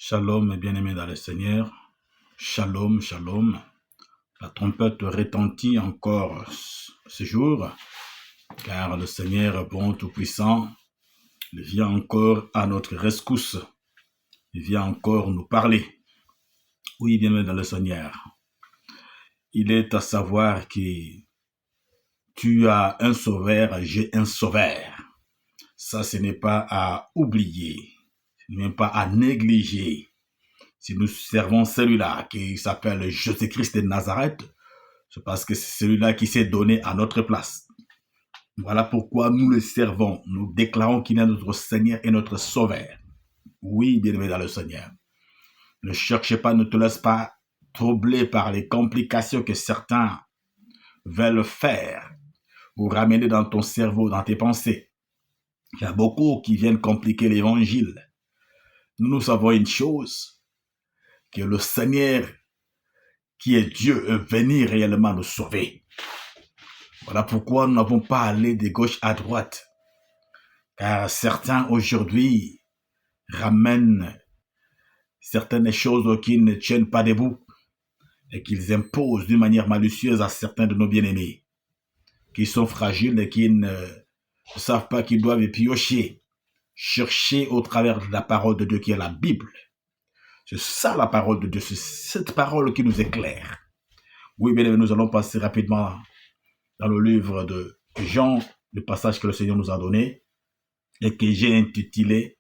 Shalom, bien-aimés dans le Seigneur. Shalom, shalom. La trompette retentit encore ce jour, car le Seigneur bon tout-puissant vient encore à notre rescousse. Il vient encore nous parler. Oui, bien-aimés dans le Seigneur. Il est à savoir que tu as un sauveur, j'ai un sauveur. Ça, ce n'est pas à oublier, ce n'est pas à négliger. Si nous servons celui-là qui s'appelle Jésus-Christ de Nazareth, c'est parce que c'est celui-là qui s'est donné à notre place. Voilà pourquoi nous le servons. Nous déclarons qu'il est notre Seigneur et notre Sauveur. Oui, bien-aimé dans le Seigneur. Ne cherche pas, ne te laisse pas troubler par les complications que certains veulent faire ou ramener dans ton cerveau, dans tes pensées. Il y a beaucoup qui viennent compliquer l'évangile. Nous savons une chose, que le Seigneur, qui est Dieu, est venu réellement nous sauver. Voilà pourquoi nous n'avons pas allé de gauche à droite. Car certains aujourd'hui ramènent certaines choses qui ne tiennent pas debout et qu'ils imposent d'une manière malicieuse à certains de nos bien-aimés, qui sont fragiles et qui ne savent pas qu'ils doivent piocher, chercher au travers de la parole de Dieu qui est la Bible. C'est ça la parole de Dieu, c'est cette parole qui nous éclaire. Oui, bien, nous allons passer rapidement dans le livre de Jean, le passage que le Seigneur nous a donné et que j'ai intitulé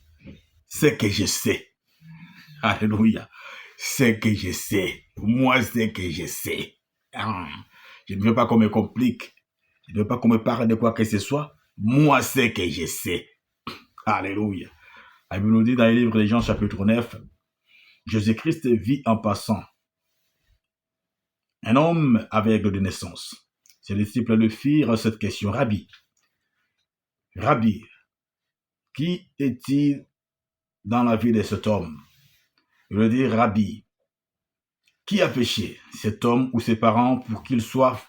« Ce que je sais ». Alléluia. Ce que je sais. Moi, ce que je sais. Je ne veux pas qu'on me complique. Je ne veux pas qu'on me parle de quoi que ce soit. Moi, ce que je sais. Alléluia. La Bible nous dit dans le livre de Jean, chapitre 9, Jésus-Christ vit en passant. Un homme aveugle de naissance. Ses disciples le firent cette question. Rabbi, qui est-il dans la vie de cet homme? Il veut dire, Rabbi, qui a péché, cet homme ou ses parents, pour qu'il soit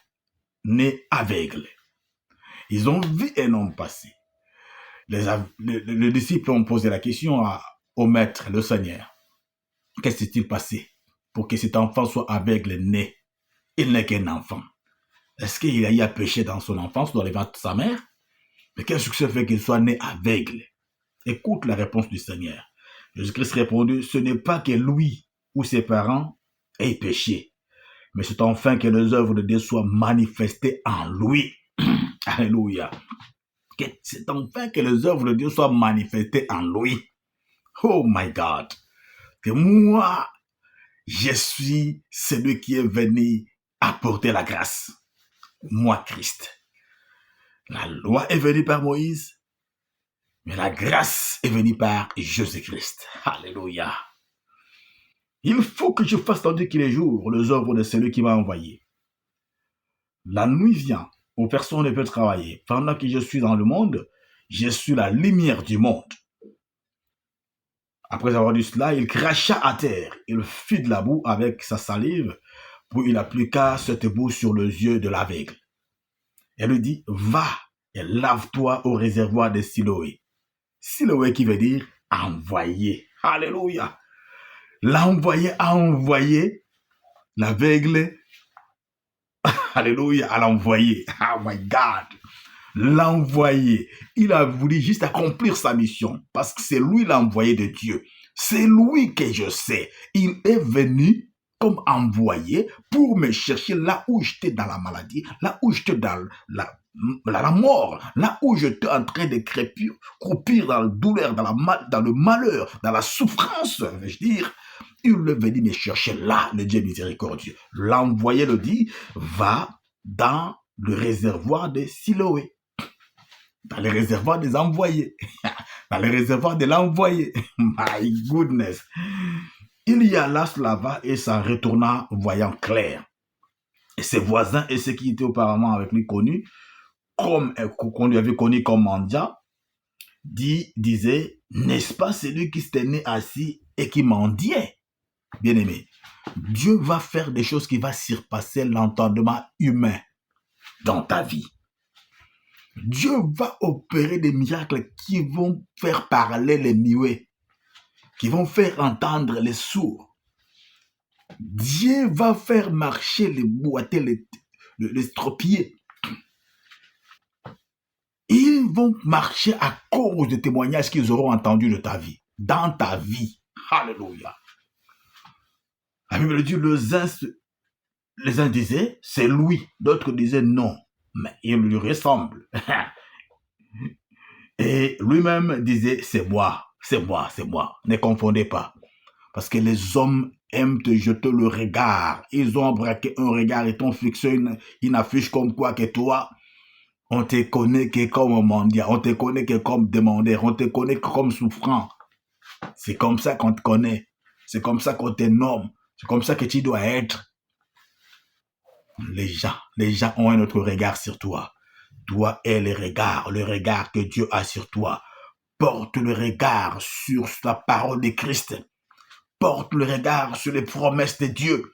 né aveugle? Ils ont vu un homme passer. Les disciples ont posé la question au maître, le Seigneur. Qu'est-ce qui s'est passé pour que cet enfant soit aveugle né? Il n'est qu'un enfant. Est-ce qu'il a eu à pécher dans son enfance, dans les ventres de sa mère? Mais qu'est-ce que ça fait qu'il soit né aveugle? Écoute la réponse du Seigneur. Jésus-Christ répondit, ce n'est pas que lui ou ses parents aient péché, mais c'est enfin que les œuvres de Dieu soient manifestées en lui. Alléluia. C'est enfin que les œuvres de Dieu soient manifestées en lui. Oh my God. Que moi, je suis celui qui est venu apporter la grâce. Moi, Christ. La loi est venue par Moïse, mais la grâce est venue par Jésus-Christ. Alléluia. Il faut que je fasse tandis qu'il est jour, les œuvres de celui qui m'a envoyé. La nuit vient où personne ne peut travailler. Pendant que je suis dans le monde, je suis la lumière du monde. Après avoir dit cela, il cracha à terre. Il fit de la boue avec sa salive, puis il appliqua cette boue sur les yeux de l'aveugle. Elle lui dit, va et lave-toi au réservoir de Siloé. Siloé qui veut dire envoyé. Alléluia. L'envoyé a envoyé l'aveugle. Alléluia, à l'envoyé. Oh my God. L'envoyé. Il a voulu juste accomplir sa mission parce que c'est lui l'envoyé de Dieu. C'est lui que je sais. Il est venu comme envoyé pour me chercher là où j'étais dans la maladie, là où j'étais dans la mort, là où j'étais en train de croupir dans la douleur, dans le malheur, dans la souffrance, veux-je dire. Il est venu me chercher là, le Dieu miséricordieux. L'envoyé le dit, va dans le réservoir de Siloé. Dans le réservoir des envoyés. Dans le réservoir de l'envoyé. My goodness. Il y alla, se lava et s'en retourna voyant clair. Et ses voisins et ceux qui étaient auparavant avec lui connus, comme qu'on lui avait connu comme mendiant, disaient, n'est-ce pas celui qui s'était né assis et qui mendiait? Bien-aimé, Dieu va faire des choses qui vont surpasser l'entendement humain dans ta vie. Dieu va opérer des miracles qui vont faire parler les muets. qui vont faire entendre les sourds. Dieu va faire marcher les boiteux, les estropiés. Ils vont marcher à cause des témoignages qu'ils auront entendus de ta vie, dans ta vie. Alléluia. La Bible dit, les uns disaient, c'est lui. D'autres disaient non, mais il lui ressemble. Et lui-même disait, c'est moi, c'est moi, c'est moi. Ne confondez pas. Parce que les hommes aiment te jeter le regard. Ils ont braqué un regard et t'ont fixé une affiche comme quoi que toi, on te connaît que comme mendiant, on te connaît que comme demandeur, on te connaît que comme souffrant. C'est comme ça qu'on te connaît. C'est comme ça qu'on te nomme. C'est comme ça que tu dois être. Les gens ont un autre regard sur toi. Toi est le regard que Dieu a sur toi. Porte le regard sur la parole de Christ. Porte le regard sur les promesses de Dieu.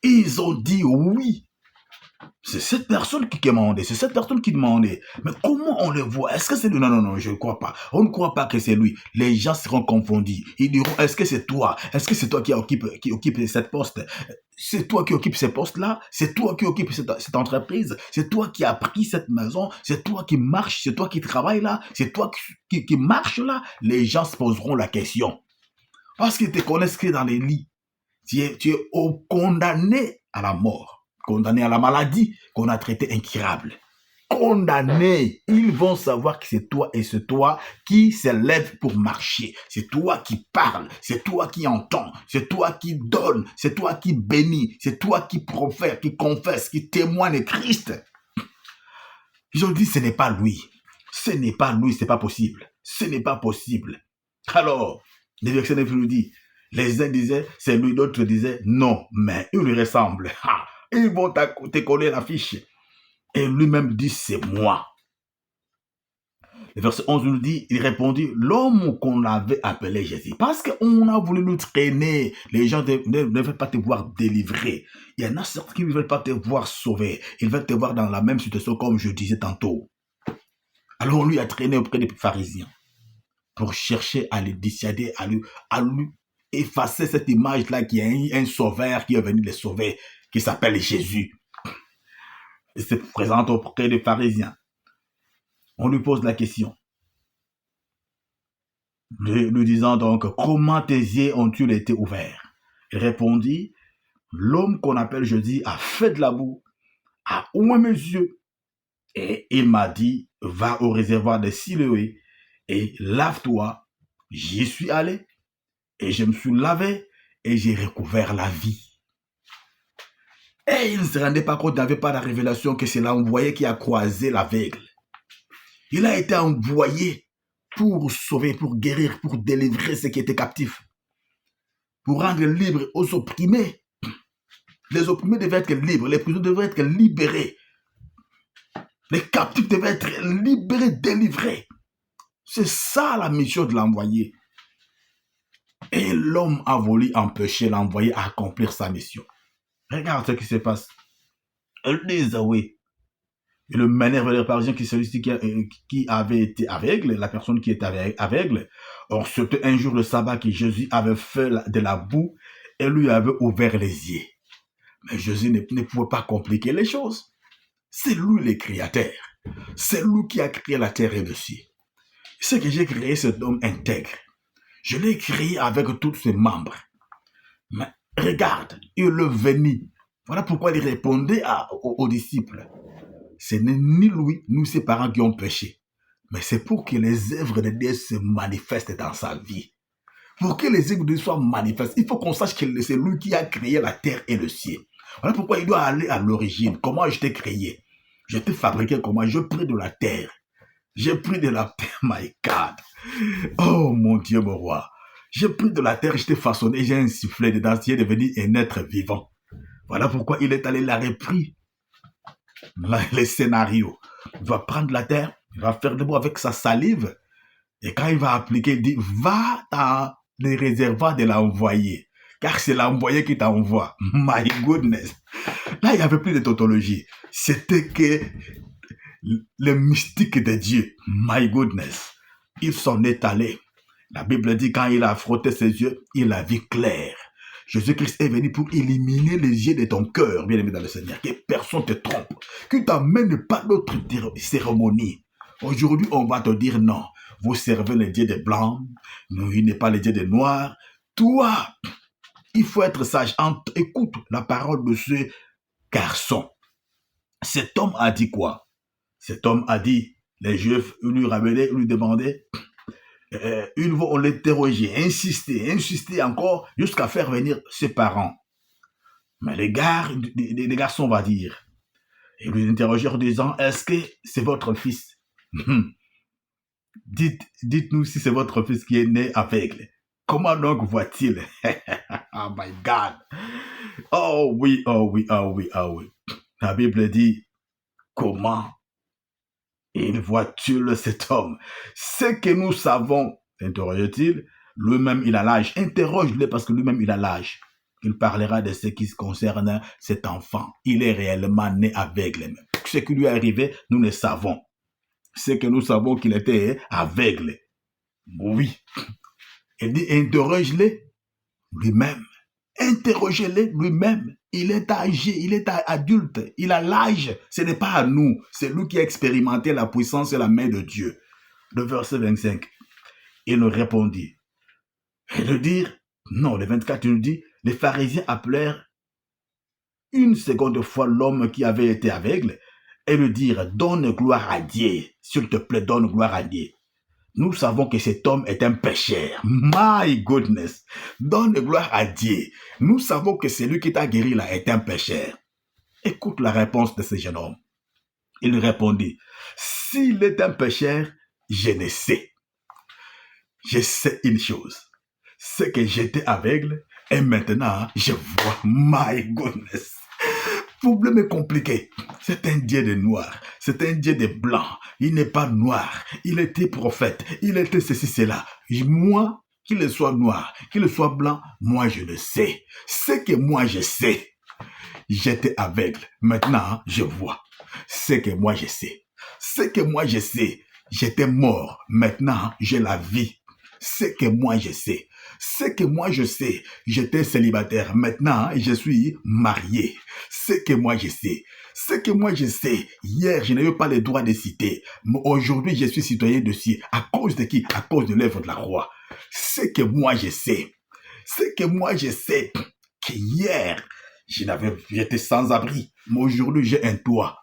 Ils ont dit oui. C'est cette personne qui demandait, c'est cette personne qui demandait. Mais comment on le voit? Est-ce que c'est lui? Non, je ne crois pas. On ne croit pas que c'est lui. Les gens seront confondus. Ils diront, est-ce que c'est toi? Est-ce que c'est toi qui occupe cette poste? C'est toi qui occupe ce poste-là? C'est toi qui occupe cette entreprise? C'est toi qui as pris cette maison? C'est toi qui marches? C'est toi qui travailles là? C'est toi qui marches là? Les gens se poseront la question. Parce qu'ils te connaissent que dans les lits. Tu es condamné à la mort. Condamné à la maladie qu'on a traité incurable. Condamné. Ils vont savoir que c'est toi et c'est toi qui se lève pour marcher. C'est toi qui parles. C'est toi qui entends. C'est toi qui donne. C'est toi qui bénit. C'est toi qui profère, qui confesse, qui témoigne Christ. Ils ont dit ce n'est pas lui. Ce n'est pas lui, c'est pas possible. Ce n'est pas possible. Alors, le verset 9 nous dit, les uns disaient c'est lui, d'autres disaient non, mais il lui ressemble. Ils vont te coller l'affiche. Et lui-même dit, c'est moi. Le verset 11 nous dit, il répondit, l'homme qu'on avait appelé Jésus. Parce qu'on a voulu nous traîner. Les gens ne veulent pas te voir délivré. Il y en a certains qui ne veulent pas te voir sauvé. Ils veulent te voir dans la même situation comme je disais tantôt. Alors on lui a traîné auprès des pharisiens pour chercher à le dissuader, à lui effacer cette image-là qui est un sauveur qui est venu les sauver, qui s'appelle Jésus. Il se présente auprès des pharisiens. On lui pose la question. Lui disant donc, comment tes yeux ont-ils été ouverts? Il répondit, l'homme qu'on appelle Jésus a fait de la boue, a ouvert mes yeux, et il m'a dit, va au réservoir de Siloé et lave-toi. J'y suis allé, et je me suis lavé, et j'ai recouvert la vie. Et il ne se rendait pas compte, il n'avait pas la révélation que c'est l'envoyé qui a croisé l'aveugle. Il a été envoyé pour sauver, pour guérir, pour délivrer ceux qui étaient captifs. Pour rendre libres aux opprimés. Les opprimés devaient être libres, les prisonniers devaient être libérés. Les captifs devaient être libérés, délivrés. C'est ça la mission de l'envoyé. Et l'homme a voulu empêcher l'envoyé à accomplir sa mission. Regarde ce qui se passe. Ils disent oui. Et le meneur vers les parisiens qui celui-ci qui avait été aveugle, la personne qui était aveugle. Or, c'était un jour le sabbat que Jésus avait fait de la boue et lui avait ouvert les yeux. Mais Jésus ne pouvait pas compliquer les choses. C'est lui le créateur. C'est lui qui a créé la terre et le ciel. C'est que j'ai créé cet homme intègre. Je l'ai créé avec tous ses membres. Mais regarde, il le venait. Voilà pourquoi il répondait aux disciples. Ce n'est ni lui, ni ses parents qui ont péché. Mais c'est pour que les œuvres de Dieu se manifestent dans sa vie. Pour que les œuvres de Dieu soient manifestes, il faut qu'on sache que c'est lui qui a créé la terre et le ciel. Voilà pourquoi il doit aller à l'origine. Comment je t'ai créé? Je t'ai fabriqué comment? Je pris de la terre. J'ai pris de la terre, my God. Oh mon Dieu, mon roi. J'ai pris de la terre, je t'ai façonné, j'ai insufflé dedans, tu es devenu un être vivant. Voilà pourquoi il est allé la repris. Les scénarios. Il va prendre la terre, il va faire de beau avec sa salive. Et quand il va appliquer, il dit, va dans les réservoirs de l'envoyé. Car c'est l'envoyé qui t'envoie. My goodness. Là, il n'y avait plus de tautologie. C'était que le mystique de Dieu. My goodness. Ils s'en est allés. La Bible dit quand il a frotté ses yeux, il a vu clair. Jésus-Christ est venu pour éliminer les yeux de ton cœur, bien-aimé dans le Seigneur, que personne ne te trompe, que tu n'amènes pas d'autres cérémonies. Aujourd'hui, on va te dire non. Vous servez les dieux des blancs, nous, il n'est pas les dieux des noirs. Toi, il faut être sage. Écoute la parole de ce garçon. Cet homme a dit quoi? Cet homme a dit, les Juifs lui ramenaient, lui demandaient, une fois on l'interrogeait, insister encore, jusqu'à faire venir ses parents. Mais les garçons va dire, ils lui interrogèrent en disant, est-ce que c'est votre fils? Dites-nous si c'est votre fils qui est né aveugle. Comment donc voit-il? Oh my God! Oh oui, oh oui, oh oui, oh oui. La Bible dit, comment il voit-il cet homme? Ce que nous savons, interroge-t-il, lui-même il a l'âge. Interroge-le parce que lui-même il a l'âge. Il parlera de ce qui concerne cet enfant. Il est réellement né aveugle. Ce qui lui est arrivé, nous le savons. Ce que nous savons qu'il était aveugle. Oui. Il dit, interroge-le lui-même. Interrogez-le lui-même. Il est âgé, il est adulte, il a l'âge. Ce n'est pas à nous, c'est lui qui a expérimenté la puissance et la main de Dieu. Le verset 25, il nous répondit. Et le dire, non, le 24, il nous dit, les pharisiens appelèrent une seconde fois l'homme qui avait été aveugle et lui dire, donne gloire à Dieu, s'il te plaît, donne gloire à Dieu. Nous savons que cet homme est un pécheur. My goodness. Donne gloire à Dieu. Nous savons que celui qui t'a guéri là est un pécheur. Écoute la réponse de ce jeune homme. Il répondit, s'il est un pécheur, je ne sais. Je sais une chose. C'est que j'étais aveugle et maintenant je vois. My goodness. Problème est compliqué. C'est un Dieu de noir. C'est un Dieu de blanc. Il n'est pas noir. Il était prophète. Il était ceci, cela. Moi, qu'il soit noir, qu'il soit blanc, moi je le sais. Ce que moi je sais. J'étais aveugle. Maintenant, je vois. Ce que moi je sais. Ce que moi je sais. J'étais mort. Maintenant, j'ai la vie. Ce que moi je sais. Ce que moi je sais, j'étais célibataire. Maintenant, je suis marié. Ce que moi je sais. Ce que moi je sais. Hier, je n'avais pas le droit de citer. Mais aujourd'hui, je suis citoyen de ci. À cause de qui? À cause de l'œuvre de la croix. Ce que moi je sais. Ce que moi je sais. Qu'hier, j'étais sans abri. Mais aujourd'hui, j'ai un toit.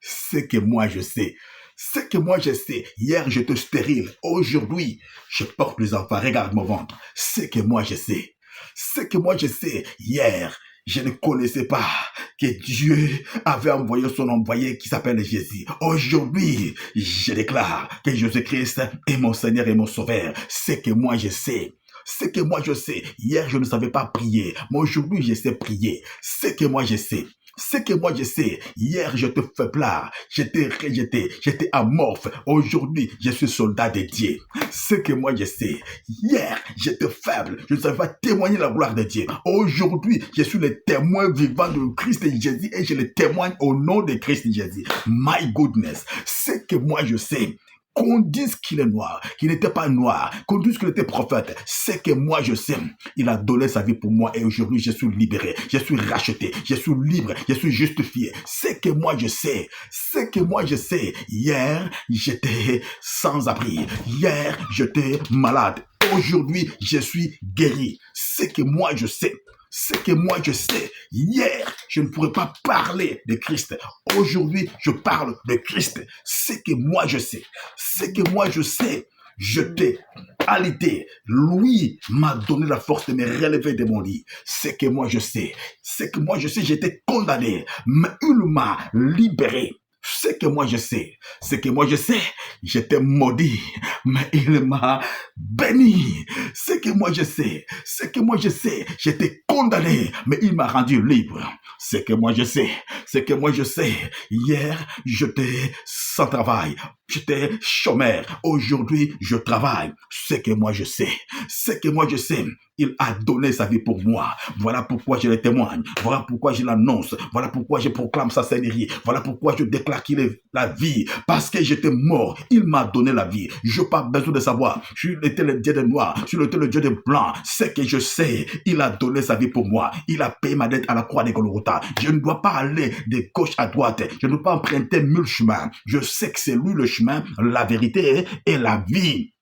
Ce que moi je sais. Ce que moi je sais, hier j'étais stérile, aujourd'hui je porte les enfants, regarde mon ventre. Ce que moi je sais, ce que moi je sais, hier je ne connaissais pas que Dieu avait envoyé son envoyé qui s'appelle Jésus. Aujourd'hui, je déclare que Jésus-Christ est mon Seigneur et mon Sauveur. Ce que moi je sais. Ce que moi je sais, hier je ne savais pas prier, mais aujourd'hui je sais prier. Ce que moi je sais. Ce que moi je sais, hier j'étais faiblard, j'étais rejeté, j'étais amorphe. Aujourd'hui, je suis soldat de Dieu. Ce que moi je sais, hier j'étais faible, je ne savais pas témoigner la gloire de Dieu. Aujourd'hui, je suis le témoin vivant de Christ Jésus et je le témoigne au nom de Christ Jésus. My goodness, ce que moi je sais. Qu'on dise qu'il est noir, qu'il n'était pas noir, qu'on dise qu'il était prophète, c'est que moi je sais, il a donné sa vie pour moi et aujourd'hui je suis libéré, je suis racheté, je suis libre, je suis justifié. C'est que moi je sais, c'est que moi je sais, hier j'étais sans abri, hier j'étais malade, aujourd'hui je suis guéri. C'est que moi je sais. Ce que moi je sais, hier, je ne pourrais pas parler de Christ. Aujourd'hui, je parle de Christ. Ce que moi je sais, ce que moi je sais, je t'ai alité. Lui m'a donné la force de me relever de mon lit. Ce que moi je sais, ce que moi je sais, j'étais condamné, mais il m'a libéré. Ce que moi je sais, ce que moi je sais, j'étais maudit, mais il m'a béni. Ce que moi je sais, ce que moi je sais, j'étais condamné, mais il m'a rendu libre. Ce que moi je sais, ce que moi je sais, hier j'étais sans travail, j'étais chômeur, aujourd'hui je travaille. Ce que moi je sais, ce que moi je sais, il a donné sa vie pour moi. Voilà pourquoi je le témoigne. Voilà pourquoi je l'annonce. Voilà pourquoi je proclame sa seigneurie. Voilà pourquoi je déclare qu'il est la vie. Parce que j'étais mort, il m'a donné la vie. Je n'ai pas besoin de savoir. Je étais le Dieu des noirs, je étais le Dieu des blancs. C'est que je sais, il a donné sa vie pour moi. Il a payé ma dette à la croix de Golgotha. Je ne dois pas aller de gauche à droite. Je ne dois pas emprunter 1000 chemins. Je sais que c'est lui le chemin, la vérité et la vie.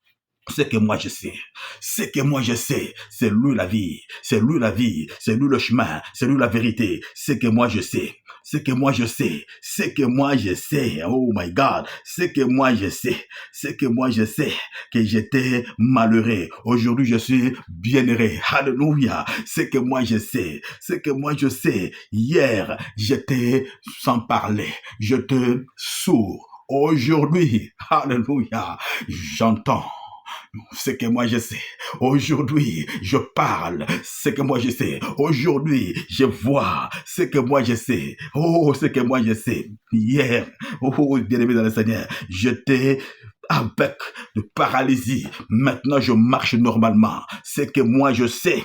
C'est que moi je sais, c'est que moi je sais, c'est lui la vie, c'est lui la vie, c'est lui le chemin, c'est lui la vérité, c'est que moi je sais, c'est que moi je sais, c'est que moi je sais, oh my God, c'est que moi je sais, c'est que moi je sais que j'étais malheureux, aujourd'hui je suis bienheureux, alléluia, c'est que moi je sais, c'est que moi je sais, hier j'étais sans parler, j'étais sourd, aujourd'hui, alléluia, j'entends. C'est que moi je sais. Aujourd'hui, je parle. C'est que moi je sais. Aujourd'hui, je vois. C'est que moi je sais. Oh, c'est que moi je sais. Hier, oh, bien-aimé dans le Seigneur, j'étais avec de paralysie. Maintenant, je marche normalement. C'est que moi je sais.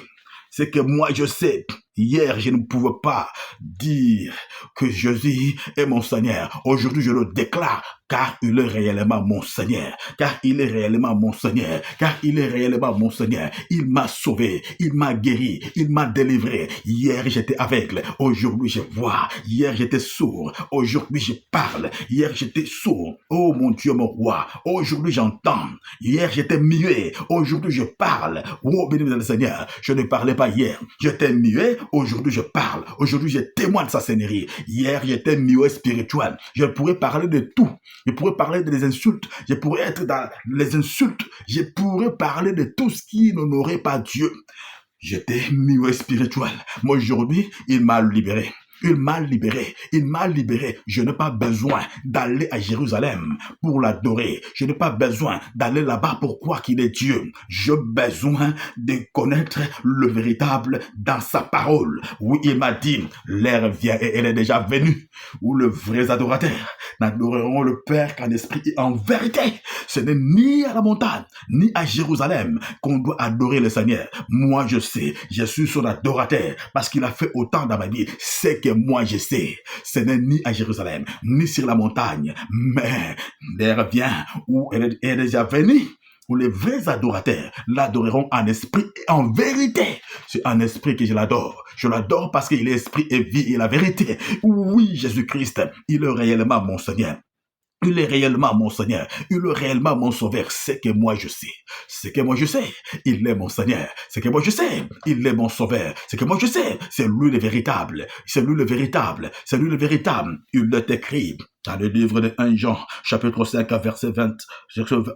C'est que moi je sais. Hier, je ne pouvais pas dire que Jésus est mon Seigneur. Aujourd'hui, je le déclare, car il est réellement mon Seigneur. Car il est réellement mon Seigneur. Car il est réellement mon Seigneur. Il m'a sauvé. Il m'a guéri. Il m'a délivré. Hier, j'étais aveugle. Aujourd'hui, je vois. Hier, j'étais sourd. Aujourd'hui, je parle. Hier, j'étais sourd. Oh mon Dieu, mon roi. Aujourd'hui, j'entends. Hier, j'étais muet. Aujourd'hui, je parle. Oh, béni le Seigneur. Je ne parlais pas hier. J'étais muet. Aujourd'hui, je parle. Aujourd'hui, je témoigne de sa seigneurie. Hier, j'étais muet spirituel. Je pourrais parler de tout. Je pourrais parler des insultes. Je pourrais être dans les insultes. Je pourrais parler de tout ce qui n'honorait pas Dieu. J'étais muet spirituel. Mais aujourd'hui, il m'a libéré. Il m'a libéré. Il m'a libéré. Je n'ai pas besoin d'aller à Jérusalem pour l'adorer. Je n'ai pas besoin d'aller là-bas pour croire qu'il est Dieu. J'ai besoin de connaître le véritable dans sa parole. Oui, il m'a dit, l'heure vient et elle est déjà venue, où les vrais adorateurs n'adoreront le Père qu'en esprit et en vérité. Ce n'est ni à la montagne, ni à Jérusalem qu'on doit adorer le Seigneur. Moi, je sais, je suis son adorateur parce qu'il a fait autant dans ma vie. C'est que moi, je sais, ce n'est ni à Jérusalem, ni sur la montagne, mais l'heure vient où elle est déjà venue, où les vrais adorateurs l'adoreront en esprit et en vérité. C'est en esprit que je l'adore. Je l'adore parce qu'il est esprit et vie et la vérité. Oui, Jésus-Christ, il est réellement mon Seigneur. Il est réellement mon Seigneur. Il est réellement mon Sauveur. C'est que moi je sais. C'est que moi je sais. Il est mon Seigneur. C'est que moi je sais. Il est mon Sauveur. C'est que moi je sais. C'est lui le véritable. C'est lui le véritable. C'est lui le véritable. Il est écrit dans le livre de 1 Jean, chapitre 5, verset 20,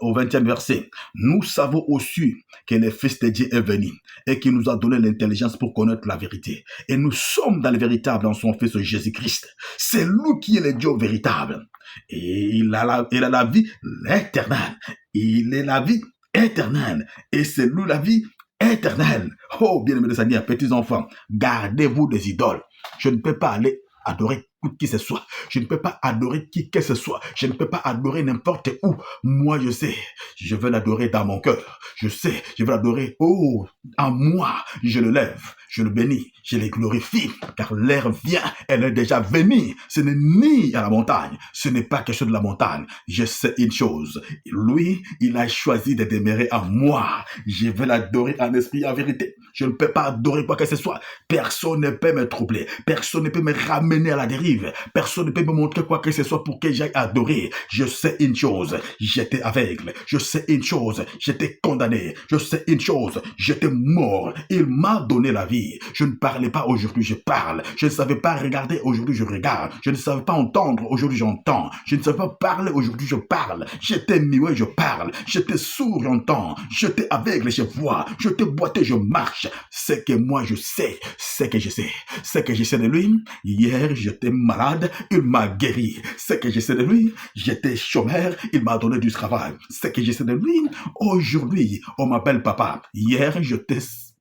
au 20e verset. Nous savons aussi que le Fils de Dieu est venu et qu'il nous a donné l'intelligence pour connaître la vérité. Et nous sommes dans le véritable en son Fils Jésus-Christ. C'est lui qui est le Dieu véritable. Et il a la vie éternelle. Il est la vie éternelle. Et c'est lui la vie éternelle. Oh, bien-aimés de Seigneur, petits enfants, gardez-vous des idoles. Je ne peux pas aller adorer qui que ce soit. Je ne peux pas adorer qui que ce soit. Je ne peux pas adorer n'importe où. Moi, je sais. Je veux l'adorer dans mon cœur. Je sais. Je veux l'adorer. Oh, en moi. Je le lève. Je le bénis. Je le glorifie. Car l'heure vient. Elle est déjà venue. Ce n'est ni à la montagne. Ce n'est pas quelque chose de la montagne. Je sais une chose. Lui, il a choisi de demeurer en moi. Je veux l'adorer en esprit et en vérité. Je ne peux pas adorer quoi que ce soit. Personne ne peut me troubler. Personne ne peut me ramener à la dérive. Personne ne peut me montrer quoi que ce soit pour que j'aille adorer. Je sais une chose, j'étais aveugle. Je sais une chose, j'étais condamné. Je sais une chose, j'étais mort. Il m'a donné la vie. Je ne parlais pas aujourd'hui, je parle. Je ne savais pas regarder, aujourd'hui je regarde. Je ne savais pas entendre, aujourd'hui j'entends. Je ne savais pas parler, aujourd'hui je parle. J'étais muet, je parle. J'étais sourd, j'entends. J'étais aveugle, je vois. J'étais boiteux, je marche. C'est que moi je sais, c'est que je sais. C'est que je sais de lui. Hier, j'étais malade, il m'a guéri. C'est que je sais de lui. J'étais chômeur, il m'a donné du travail. C'est que je sais de lui. Aujourd'hui, on m'appelle papa. Hier, j'étais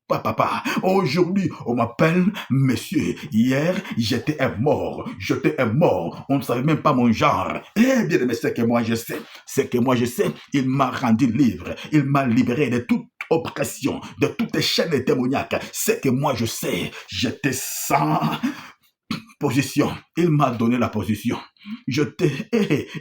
pas papa. Aujourd'hui, on m'appelle monsieur. Hier, j'étais un mort. J'étais un mort. On ne savait même pas mon genre. Eh bien, mais c'est que moi je sais. C'est que moi je sais. Il m'a rendu libre. Il m'a libéré de toute oppression, de toutes les chaînes démoniaques. C'est que moi je sais. J'étais sans position. Il m'a donné la position. J'étais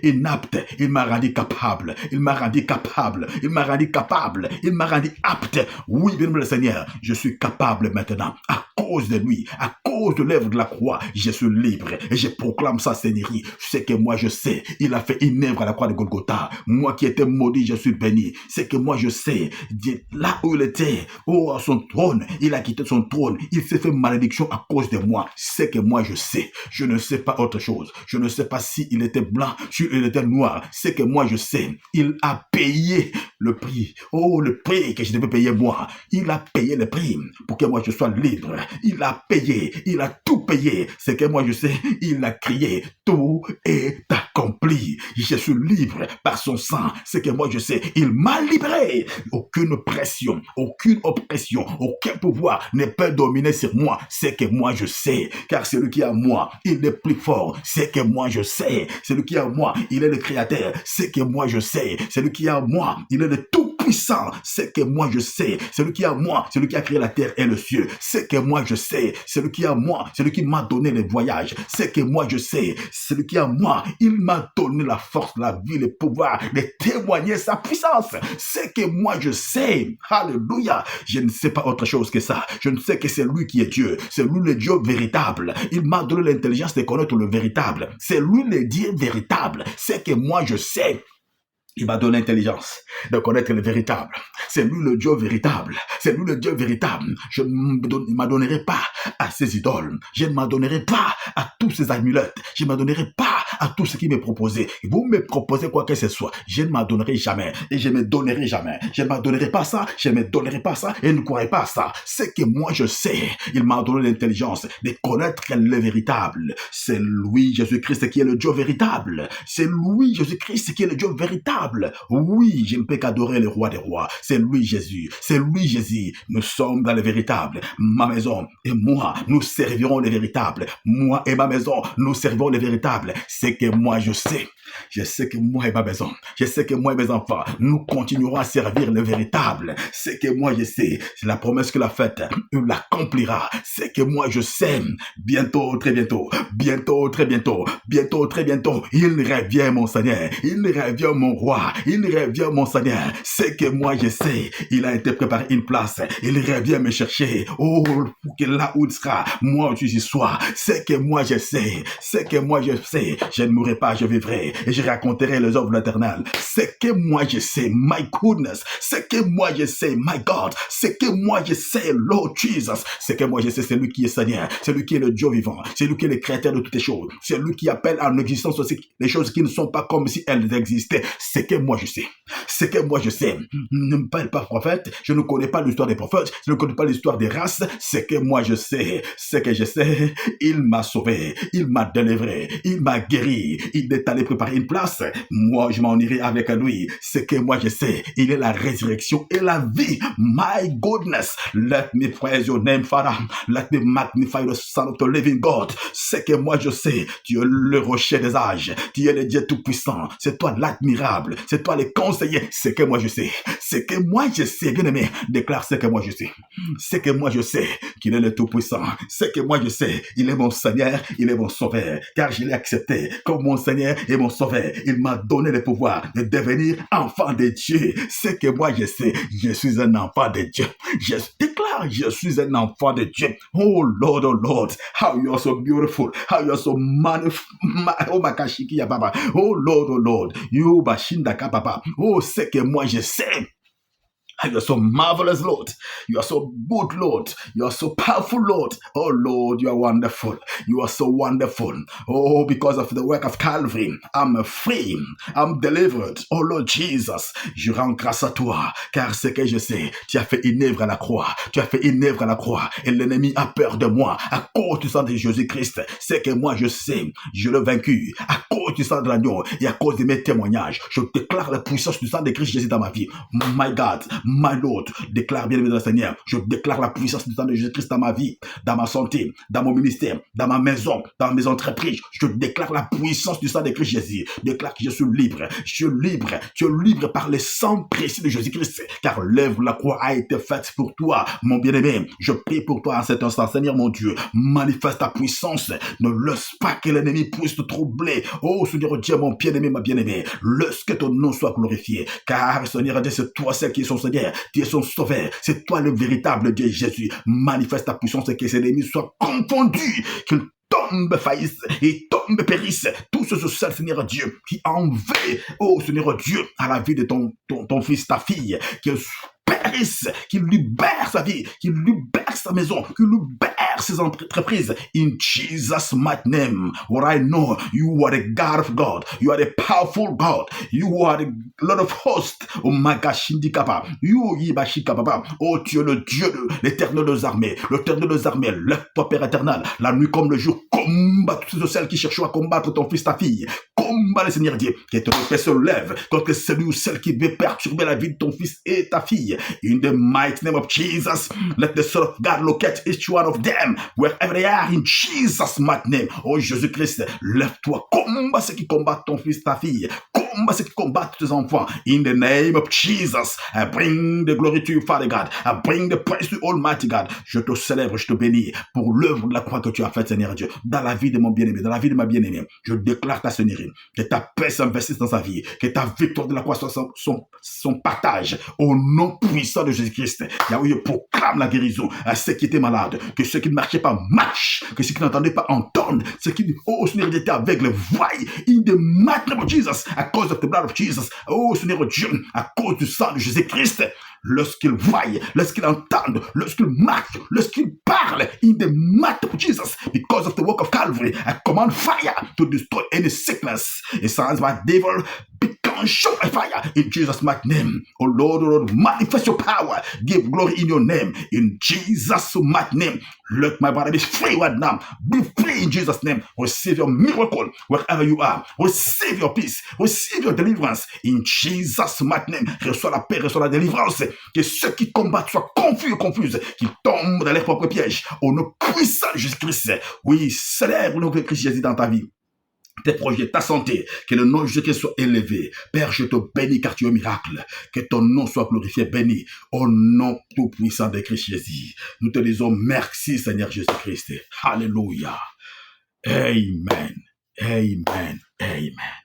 inapte. Il m'a rendu capable. Il m'a rendu capable. Il m'a rendu capable. Il m'a rendu apte. Oui, bien le Seigneur, je suis capable maintenant. À cause de lui, à cause de l'œuvre de la croix, je suis libre. Et je proclame sa seigneurie. C'est que moi je sais. Il a fait une œuvre à la croix de Golgotha. Moi qui étais maudit, je suis béni. C'est que moi je sais. Là où il était, à son trône, il a quitté son trône. Il s'est fait malédiction à cause de moi. C'est que moi je sais. Je ne sais pas autre chose. Je ne sais pas si il était blanc, si il était noir. C'est que moi je sais. Il a payé le prix. Oh, le prix que je devais payer moi. Il a payé le prix pour que moi je sois libre. Il a payé. Il a tout payé. C'est que moi je sais. Il a crié. Tout est accompli. Je suis libre par son sang. C'est que moi je sais. Il m'a libéré. Aucune pression, aucune oppression, aucun pouvoir ne peut dominer sur moi. C'est que moi je sais. Car celui qui est à moi, il est plus fort. C'est que moi je sais. Celui qui est à moi, il est le créateur. C'est que moi je sais. Celui qui est à moi, il est le tout puissant. C'est que moi je sais. Celui qui est à moi, celui qui a créé la terre et le ciel. C'est que moi je sais. Celui qui est à moi, celui qui m'a donné les voyages. C'est que moi je sais. Celui qui est à moi, il m'a donné la force, la vie, le pouvoir de témoigner sa puissance. C'est que moi je sais. Alléluia. Je ne sais pas autre chose que ça. Je ne sais que c'est lui qui est Dieu. C'est lui le Dieu véritable. Il m'a donné l'intelligence de connaître le véritable. C'est lui le Dieu véritable. C'est que moi je sais. Il m'a donné l'intelligence de connaître le véritable. C'est lui le Dieu véritable. C'est lui le Dieu véritable. Je ne m'adonnerai pas à ces idoles. Je ne m'adonnerai pas à tous ces amulettes. Je ne m'adonnerai pas à tout ce qui m'est proposé. Vous me proposez quoi que ce soit. Je ne m'adonnerai jamais. Et je ne me donnerai jamais. Je ne m'adonnerai pas ça. Je ne me donnerai pas ça. Et ne croirai pas ça. C'est que moi je sais. Il m'a donné l'intelligence de connaître le véritable. C'est lui, Jésus-Christ, qui est le Dieu véritable. C'est lui, Jésus-Christ, qui est le Dieu véritable. Oui, je ne peux qu'adorer le roi des rois. C'est lui Jésus. C'est lui Jésus. Nous sommes dans le véritable. Ma maison et moi, nous servirons le véritable. Moi et ma maison, nous servirons le véritable. C'est que moi je sais. Je sais que moi et ma maison, je sais que moi et mes enfants, nous continuerons à servir le véritable. C'est que moi je sais. C'est la promesse qu'il a faite. Il l'accomplira. C'est que moi je sais. Bientôt, très bientôt. Bientôt, très bientôt. Bientôt, très bientôt. Il revient mon Seigneur. Il revient mon roi. Il revient mon Seigneur. C'est que moi je sais. Il a été préparé une place. Il revient me chercher. Oh, pour que là où il sera, moi je y sois. C'est que moi je sais. C'est que moi je sais. Je ne mourrai pas, je vivrai. Et je raconterai les œuvres de l'Éternel. C'est que moi je sais. My goodness. C'est que moi je sais. My God. C'est que moi je sais. Lord Jesus. C'est que moi je sais. C'est lui qui est Seigneur. C'est lui qui est le Dieu vivant. C'est lui qui est le créateur de toutes les choses. C'est lui qui appelle en existence aussi les choses qui ne sont pas comme si elles existaient. C'est que moi je sais. C'est que moi je sais. Ne me parle pas prophète. Je ne connais pas l'histoire des prophètes. Je ne connais pas l'histoire des races. C'est que moi je sais. C'est que je sais. Il m'a sauvé. Il m'a délivré. Il m'a guéri. Il est allé préparer une place. Moi je m'en irai avec lui. C'est que moi je sais. Il est la résurrection et la vie. My goodness. Let me praise your name, Father. Let me magnify the Son of the living God. C'est que moi je sais. Tu es le rocher des âges. Tu es le Dieu tout-puissant. C'est toi l'admirable. C'est toi le conseiller. C'est que moi je sais. C'est que moi je sais. Bien aimé, déclare ce que moi je sais. C'est que moi je sais qu'il est le tout-puissant. C'est que moi je sais. Il est mon Seigneur. Il est mon sauveur. Car je l'ai accepté comme mon Seigneur et mon sauveur. Il m'a donné le pouvoir de devenir enfant de Dieu. C'est que moi je sais. Je suis un enfant de Dieu. Je déclare, je suis un enfant de Dieu. Oh Lord, how you are so beautiful. How you are so oh makashiki ya baba. Oh Lord, you bashinda ka papa. Oh, c'est que moi je sais. You are so marvelous, Lord. You are so good, Lord. You are so powerful, Lord. Oh, Lord, you are wonderful. You are so wonderful. Oh, because of the work of Calvary, I'm free. I'm delivered. Oh, Lord Jesus, je rends grâce à toi, car ce que je sais, tu as fait une œuvre à la croix. Tu as fait une œuvre à la croix, et l'ennemi a peur de moi à cause du sang de Jésus-Christ. C'est que moi, je sais, je l'ai vaincu à cause du sang de l'agneau et à cause de mes témoignages. Je déclare la puissance du sang de Christ Jésus dans ma vie. My God, my Lord. Déclare, bien-aimé dans le Seigneur, je déclare la puissance du sang de Jésus-Christ dans ma vie, dans ma santé, dans mon ministère, dans ma maison, dans mes entreprises. Je déclare la puissance du sang de Christ Jésus. Déclare que je suis libre. Je suis libre. Tu es libre par le sang précieux de Jésus-Christ, car l'œuvre de la croix a été faite pour toi, mon bien-aimé. Je prie pour toi en cet instant, Seigneur mon Dieu. Manifeste ta puissance. Ne laisse pas que l'ennemi puisse te troubler. Oh, Seigneur Dieu, mon bien-aimé, ma bien-aimée. Laisse que ton nom soit glorifié, car Seigneur Dieu, c'est toi celle qui est son Seigneur, tu es son sauveur. C'est toi le véritable Dieu Jésus. Manifeste ta puissance et que ces ennemis soient confondus, qu'ils tombent, faillissent et tombent, périssent. Tout ce seul Seigneur Dieu qui en veut, oh Seigneur Dieu, à la vie de ton fils, ta fille, qu'il périsse, qu'il libère sa vie, qu'il libère sa maison, qu'il libère ses entreprises. In Jesus' mighty name, what I know, you are the God of God, you are the powerful God, you are the Lord of hosts. Oh my God, Shindikapa, you Yibashikapa. Oh, tu es le Dieu de l'éternel des armées, l'éternel des armées. Lève-toi, Père éternel, la nuit comme le jour. Combat toutes celles qui cherchent à combattre ton fils, ta fille. Combat le Seigneur Dieu, que ton épée se lève contre celui ou celle qui veut perturber la vie de ton fils et ta fille. In the mighty name of Jesus, let the Son of God locate each one of them, wherever they are, in Jesus' mighty name. Oh Jésus-Christ, lève-toi, combat ceux qui combattent ton fils, ta fille. Combat ceux qui combattent tes enfants. In the name of Jesus, I bring the glory to you, Father God. I bring the praise to Almighty God. Je te célèbre, je te bénis pour l'œuvre de la croix que tu as faite, Seigneur Dieu, dans la vie de mon bien-aimé, dans la vie de ma bien-aimée. Je déclare ta seigneurie, que ta paix s'investisse dans sa vie, que ta victoire de la croix soit son partage au nom puissant de Jésus-Christ. Yahweh, je proclame la guérison à ceux qui étaient malades, que ceux qui ne marchaient pas marchent, que ceux qui n'entendaient pas entendent, ceux qui, oh Seigneur, étaient aveugles voient. In the mighty name of Jesus, à cause de the blood of Jesus, oh Seigneur Dieu, à cause du sang de Jésus-Christ, lorsqu'ils voient, lorsqu'ils entendent, lorsqu'ils marchent, lorsqu'ils parlent, in the mighty name of Jesus, because of the work of Calvary, I command fire to destroy any sickness. It sounds my devil, show my fire in Jesus' mighty name. Oh Lord, manifest your power. Give glory in your name. In Jesus' mighty name. Let my body be free right now. Be free in Jesus' name. Receive your miracle wherever you are. Receive your peace. Receive your deliverance. In Jesus' mighty name. Reçois la paix, reçois la délivrance. Que ceux qui combattent soient confus et confuses. Qu'ils tombent dans leurs propres pièges. Au nom puissant de Jésus-Christ. Oui, célèbre le nom de Christ Jésus dans ta vie, tes projets, ta santé, que le nom de Jésus soit élevé. Père, je te bénis car tu es un miracle. Que ton nom soit glorifié, béni. Au nom tout puissant de Christ Jésus. Nous te disons merci, Seigneur Jésus-Christ. Alléluia. Amen. Amen. Amen.